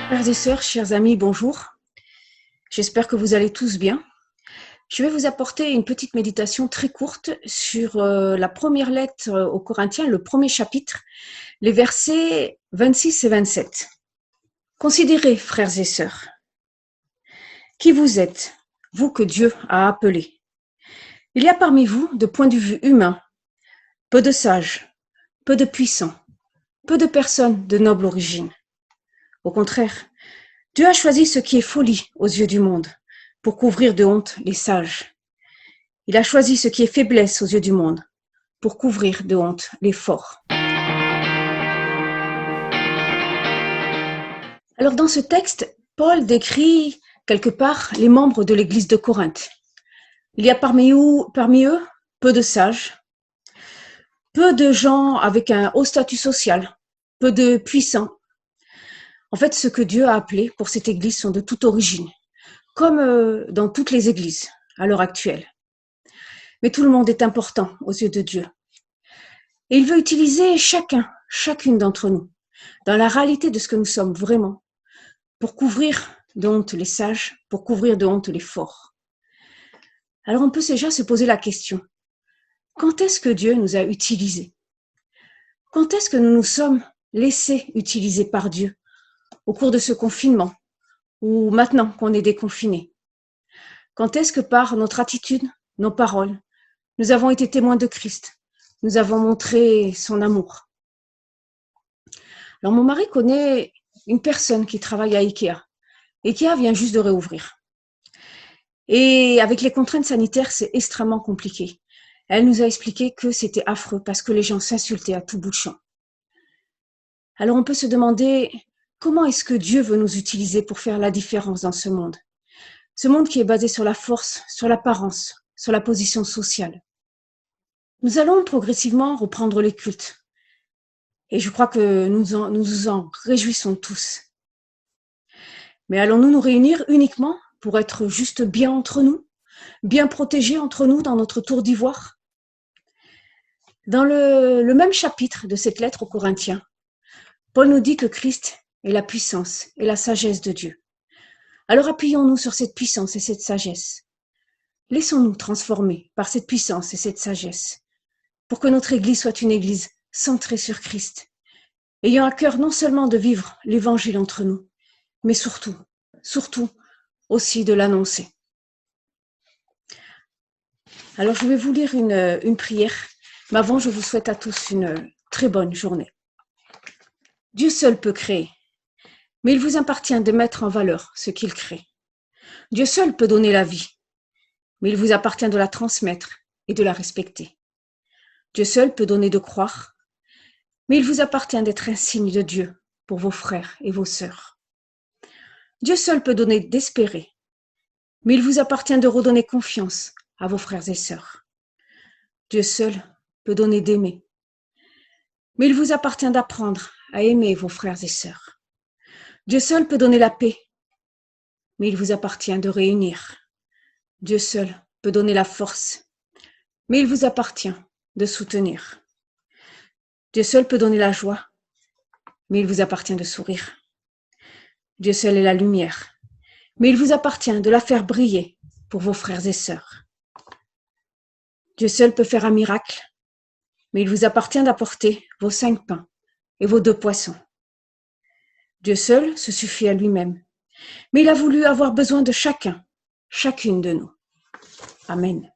Frères et sœurs, chers amis, bonjour. J'espère que vous allez tous bien. Je vais vous apporter une petite méditation très courte sur la première lettre aux Corinthiens, le premier chapitre, les versets 26 et 27. Considérez, frères et sœurs, qui vous êtes, vous que Dieu a appelés. Il y a parmi vous, de point de vue humain, peu de sages, peu de puissants, peu de personnes de noble origine. Au contraire, Dieu a choisi ce qui est folie aux yeux du monde pour couvrir de honte les sages. Il a choisi ce qui est faiblesse aux yeux du monde pour couvrir de honte les forts. Alors dans ce texte, Paul décrit quelque part les membres de l'église de Corinthe. Il y a parmi eux peu de sages, peu de gens avec un haut statut social, peu de puissants. En fait, ce que Dieu a appelé pour cette église sont de toute origine, comme dans toutes les églises à l'heure actuelle. Mais tout le monde est important aux yeux de Dieu. Et il veut utiliser chacune d'entre nous, dans la réalité de ce que nous sommes vraiment, pour couvrir de honte les sages, pour couvrir de honte les forts. Alors on peut déjà se poser la question, quand est-ce que Dieu nous a utilisés? Quand est-ce que nous nous sommes laissés utiliser par Dieu au cours de ce confinement ou maintenant qu'on est déconfinés? Quand est-ce que par notre attitude, nos paroles, nous avons été témoins de Christ? Nous avons montré son amour. Alors mon mari connaît une personne qui travaille à Ikea. Ikea vient juste de réouvrir. Et avec les contraintes sanitaires, c'est extrêmement compliqué. Elle nous a expliqué que c'était affreux parce que les gens s'insultaient à tout bout de champ. Alors on peut se demander comment est-ce que Dieu veut nous utiliser pour faire la différence dans ce monde? Ce monde qui est basé sur la force, sur l'apparence, sur la position sociale. Nous allons progressivement reprendre les cultes. Et je crois que nous nous en réjouissons tous. Mais allons-nous nous réunir uniquement pour être juste bien entre nous, bien protégés entre nous dans notre tour d'ivoire? Dans le même chapitre de cette lettre aux Corinthiens, Paul nous dit que Christ est la puissance et la sagesse de Dieu. Alors appuyons-nous sur cette puissance et cette sagesse. Laissons-nous transformer par cette puissance et cette sagesse pour que notre Église soit une Église centrée sur Christ, ayant à cœur non seulement de vivre l'Évangile entre nous, mais surtout aussi de l'annoncer. Alors je vais vous lire une prière, mais avant je vous souhaite à tous une très bonne journée. Dieu seul peut créer, mais il vous appartient de mettre en valeur ce qu'il crée. Dieu seul peut donner la vie, mais il vous appartient de la transmettre et de la respecter. Dieu seul peut donner de croire, mais il vous appartient d'être un signe de Dieu pour vos frères et vos sœurs. Dieu seul peut donner d'espérer, mais il vous appartient de redonner confiance à vos frères et sœurs. Dieu seul peut donner d'aimer, mais il vous appartient d'apprendre à aimer vos frères et sœurs. Dieu seul peut donner la paix, mais il vous appartient de réunir. Dieu seul peut donner la force, mais il vous appartient de soutenir. Dieu seul peut donner la joie, mais il vous appartient de sourire. Dieu seul est la lumière, mais il vous appartient de la faire briller pour vos frères et sœurs. Dieu seul peut faire un miracle, mais il vous appartient d'apporter vos 5 pains et vos 2 poissons. Dieu seul se suffit à lui-même, mais il a voulu avoir besoin de chacune de nous. Amen.